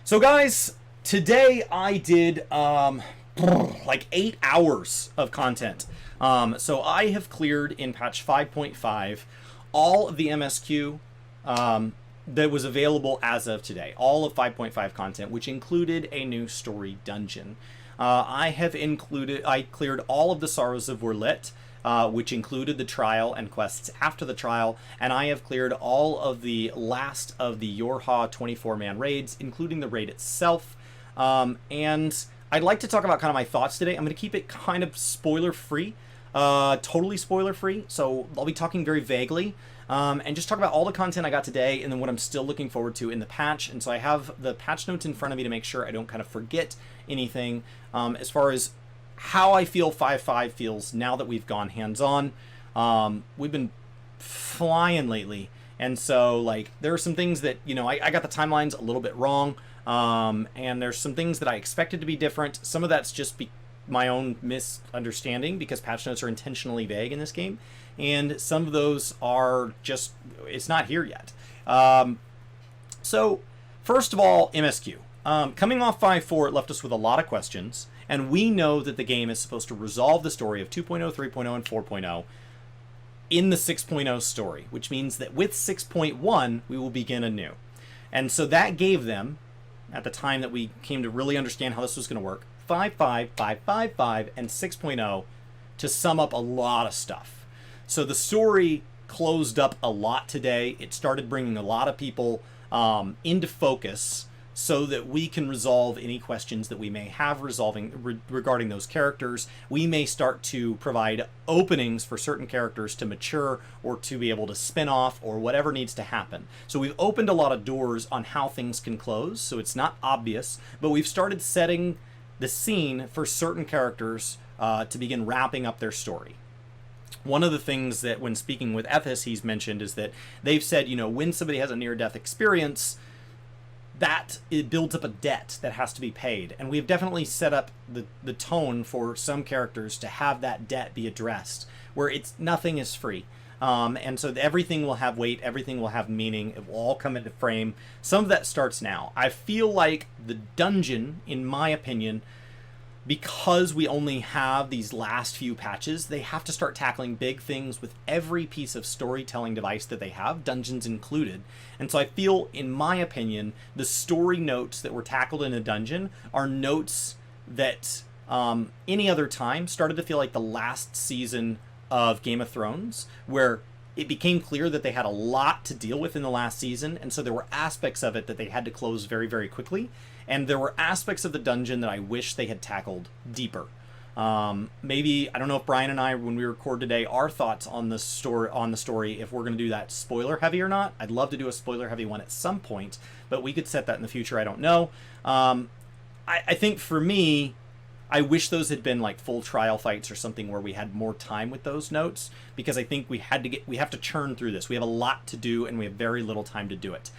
So guys, today I did like 8 hours of content. So I have cleared in patch 5.5 all of the MSQ that was available as of today. All of 5.5 content, which included a new story dungeon. I cleared all of the Sorrows of Werlyt, which included the trial and quests after the trial, and I have cleared all of the last of the Yorha 24-man raids, including the raid itself. And I'd like to talk about kind of my thoughts today. I'm going to keep it kind of spoiler-free, totally spoiler-free, so I'll be talking very vaguely. And just talk about all the content I got today and then what I'm still looking forward to in the patch. And so I have the patch notes in front of me to make sure I don't kind of forget anything as far as how I feel 5.5 feels now that we've gone hands-on. We've been flying lately. And so, like, there are some things that, you know, I got the timelines a little bit wrong. And there's some things that I expected to be different. Some of that's just my own misunderstanding because patch notes are intentionally vague in this game. And some of those are just, it's not here yet. So, first of all, MSQ. Coming off 5.4, it left us with a lot of questions. And we know that the game is supposed to resolve the story of 2.0, 3.0, and 4.0 in the 6.0 story, which means that with 6.1, we will begin anew. And so that gave them, at the time that we came to really understand how this was going to work, 5.5, 5.5, and 6.0 to sum up a lot of stuff. So the story closed up a lot today. It started bringing a lot of people into focus so that we can resolve any questions that we may have regarding those characters. We may start to provide openings for certain characters to mature or to be able to spin off or whatever needs to happen. So we've opened a lot of doors on how things can close, so it's not obvious, but we've started setting the scene for certain characters to begin wrapping up their story. One of the things that when speaking with Ethis he's mentioned is that they've said, you know, when somebody has a near-death experience, that it builds up a debt that has to be paid. And we've definitely set up the tone for some characters to have that debt be addressed, where nothing is free. And so everything will have weight, everything will have meaning, it will all come into frame. Some of that starts now. I feel like the dungeon, in my opinion, because we only have these last few patches, they have to start tackling big things with every piece of storytelling device that they have, dungeons included. And so I feel, in my opinion, the story notes that were tackled in a dungeon are notes that any other time started to feel like the last season of Game of Thrones, where it became clear that they had a lot to deal with in the last season, and so there were aspects of it that they had to close very, very quickly. And there were aspects of the dungeon that I wish they had tackled deeper. Maybe, I don't know if Brian and I, when we record today, our thoughts on the story, if we're going to do that spoiler heavy or not. I'd love to do a spoiler heavy one at some point, but we could set that in the future. I don't know. I think for me, I wish those had been like full trial fights or something where we had more time with those notes, because I think we have to churn through this. We have a lot to do and we have very little time to do it.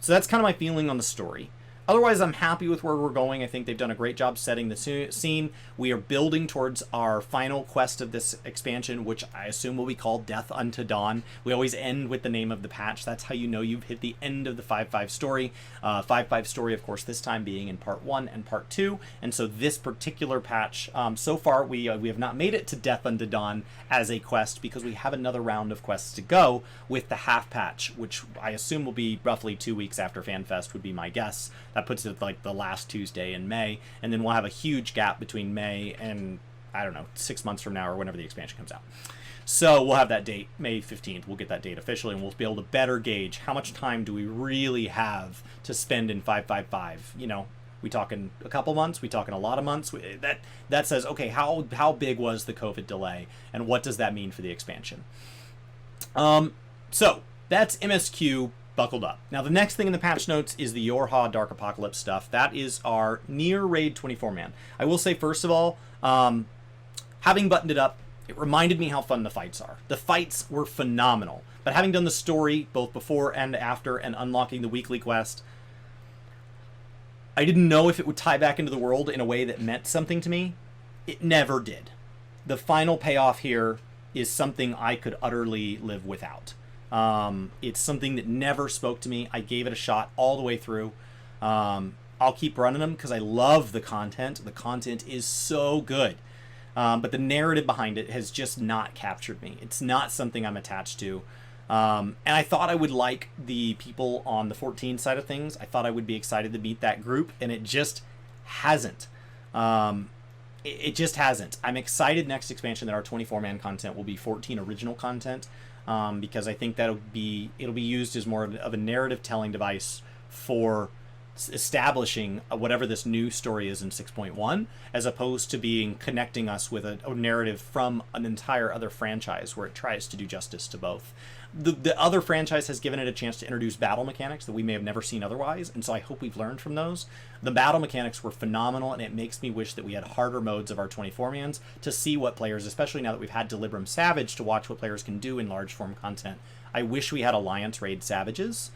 So that's kind of my feeling on the story. Otherwise, I'm happy with where we're going. I think they've done a great job setting the scene. We are building towards our final quest of this expansion, which I assume will be called Death Unto Dawn. We always end with the name of the patch. That's how you know you've hit the end of the 5.5 story. 5.5 story, of course, this time being in Part 1 and Part 2. And so this particular patch, so far, we have not made it to Death Unto Dawn as a quest because we have another round of quests to go with the half patch, which I assume will be roughly 2 weeks after FanFest would be my guess. That puts it like the last Tuesday in May, and then we'll have a huge gap between May and, I don't know, 6 months from now or whenever the expansion comes out. So we'll have that date, May 15th. We'll get that date officially, and we'll be able to better gauge how much time do we really have to spend in 5.5. You know, we talking a couple months? We talking a lot of months? That says, okay, how big was the COVID delay, and what does that mean for the expansion? So that's MSQ. Buckled up. Now, the next thing in the patch notes is the Yorha Dark Apocalypse stuff. That is our near raid 24-man. I will say, first of all, having buttoned it up, it reminded me how fun the fights are. The fights were phenomenal. But having done the story, both before and after, and unlocking the weekly quest, I didn't know if it would tie back into the world in a way that meant something to me. It never did. The final payoff here is something I could utterly live without. It's something that never spoke to me. I gave it a shot all the way through. I'll keep running them because I love the content. The content is so good. But the narrative behind it has just not captured me. It's not something I'm attached to. And I thought I would like the people on the 14 side of things. I thought I would be excited to meet that group, and it just hasn't. It just hasn't. I'm excited next expansion that our 24-man content will be 14 original content, because I think it'll be used as more of a narrative telling device for establishing whatever this new story is in 6.1, as opposed to being connecting us with a narrative from an entire other franchise where it tries to do justice to both. The other franchise has given it a chance to introduce battle mechanics that we may have never seen otherwise, and so I hope we've learned from those. The battle mechanics were phenomenal, and it makes me wish that we had harder modes of our 24-mans to see what players, especially now that we've had Delibram Savage, to watch what players can do in large form content. I wish we had Alliance Raid Savages,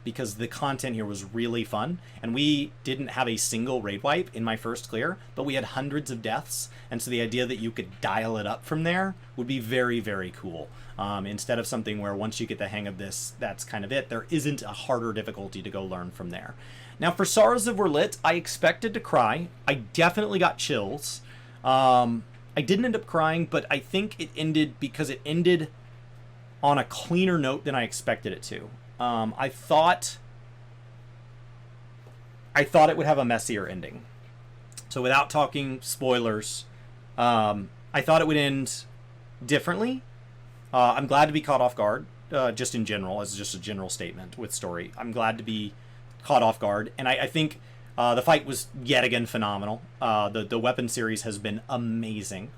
because the content here was really fun, and we didn't have a single raid wipe in my first clear, but we had hundreds of deaths, and so the idea that you could dial it up from there would be very, very cool. Instead of something where once you get the hang of this, that's kind of it. There isn't a harder difficulty to go learn from there. Now, for Sorrows of Werlyt, I expected to cry. I definitely got chills. I didn't end up crying, but I think it ended because it ended on a cleaner note than I expected it to. I thought it would have a messier ending. So without talking spoilers, I thought it would end differently. I'm glad to be caught off guard, just in general, as just a general statement with story. I'm glad to be caught off guard, and I think the fight was yet again phenomenal. The weapon series has been amazing.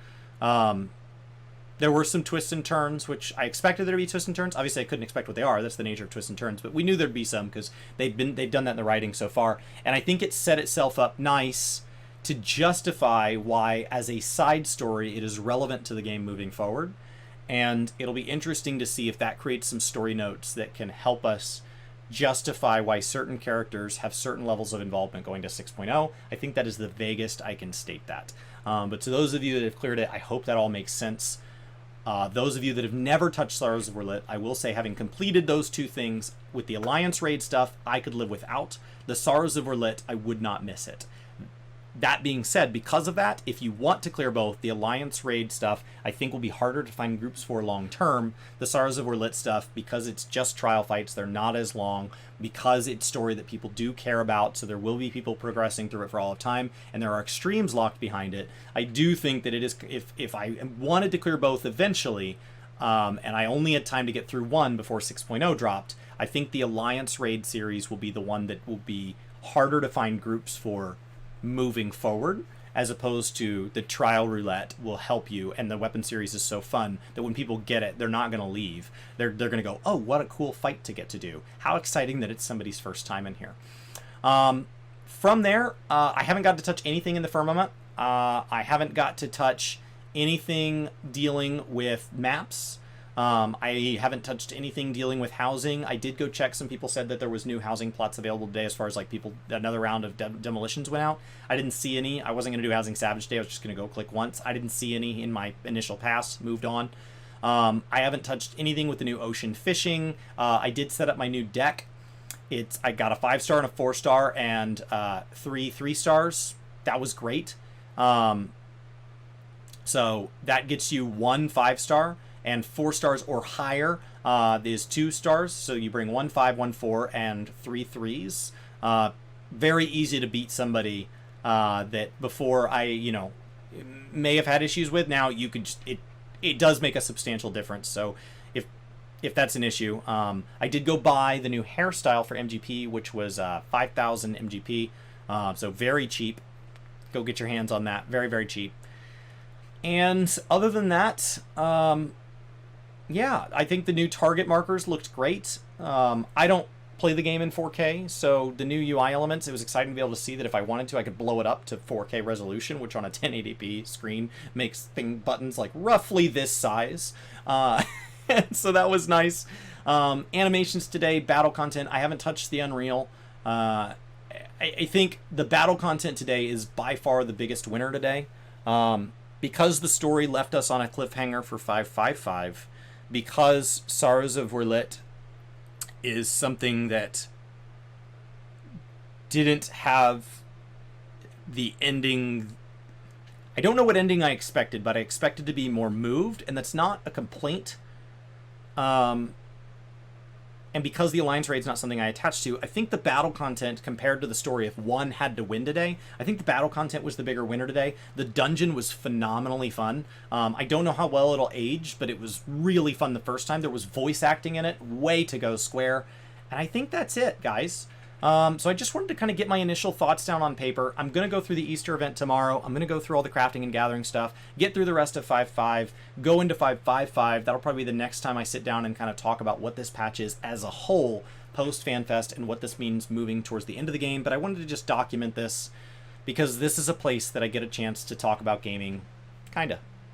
There were some twists and turns, which I expected there to be twists and turns. Obviously, I couldn't expect what they are. That's the nature of twists and turns. But we knew there'd be some because they've done that in the writing so far. And I think it set itself up nice to justify why, as a side story, it is relevant to the game moving forward. And it'll be interesting to see if that creates some story notes that can help us justify why certain characters have certain levels of involvement going to 6.0. I think that is the vaguest I can state that. But to those of you that have cleared it, I hope that all makes sense. Those of you that have never touched Sorrows of Werlyt, I will say, having completed those two things with the Alliance Raid stuff, I could live without. The Sorrows of Werlyt, I would not miss it. That being said, because of that, if you want to clear both, the Alliance Raid stuff, I think will be harder to find groups for long term. The Sorrows of Werlyt stuff, because it's just trial fights, they're not as long, because it's story that people do care about, so there will be people progressing through it for all of time, and there are extremes locked behind it. I do think that it is, if I wanted to clear both eventually, and I only had time to get through one before 6.0 dropped, I think the Alliance Raid series will be the one that will be harder to find groups for moving forward, as opposed to the trial roulette will help you, and the weapon series is so fun that when people get it, they're not going to leave. They're going to go, oh, what a cool fight to get to do. How exciting that it's somebody's first time in here. From there, I haven't got to touch anything in the firmament. I haven't got to touch anything dealing with maps. I haven't touched anything dealing with housing. I did go check. Some people said that there was new housing plots available today, as far as like people, another round of demolitions went out. I didn't see any. I wasn't going to do Housing Savage today. I was just going to go click once. I didn't see any in my initial pass. Moved on. I haven't touched anything with the new ocean fishing. I did set up my new deck. I got a 5-star and a 4-star and 3 3-stars. That was great. So that gets you 1 5-star. And 4 stars or higher is 2 stars. So you bring 1 5, 1 4, and 3 3s. Very easy to beat somebody that before I, may have had issues with. Now you could just, it does make a substantial difference. So if that's an issue, I did go buy the new hairstyle for MGP, which was 5,000 MGP. So very cheap. Go get your hands on that. Very, very cheap. And other than that, yeah, I think the new target markers looked great. I don't play the game in 4K, so the new UI elements, it was exciting to be able to see that if I wanted to, I could blow it up to 4K resolution, which on a 1080p screen makes buttons like roughly this size. So that was nice. Animations today, battle content, I haven't touched the Unreal. I think the battle content today is by far the biggest winner today. Because the story left us on a cliffhanger for 555, because Sorrows of Werlyt is something that didn't have the ending. I don't know what ending I expected, but I expected to be more moved, and that's not a complaint. And because the Alliance Raid's not something I attached to, I think the battle content compared to the story, if one had to win today, I think the battle content was the bigger winner today. The dungeon was phenomenally fun. I don't know how well it'll age, but it was really fun the first time. There was voice acting in it, way to go Square. And I think that's it, guys. So I just wanted to kind of get my initial thoughts down on paper. I'm going to go through the Easter event tomorrow. I'm going to go through all the crafting and gathering stuff, get through the rest of 5.5, go into 5.5.5. That'll probably be the next time I sit down and kind of talk about what this patch is as a whole post FanFest and what this means moving towards the end of the game. But I wanted to just document this because this is a place that I get a chance to talk about gaming, kind of.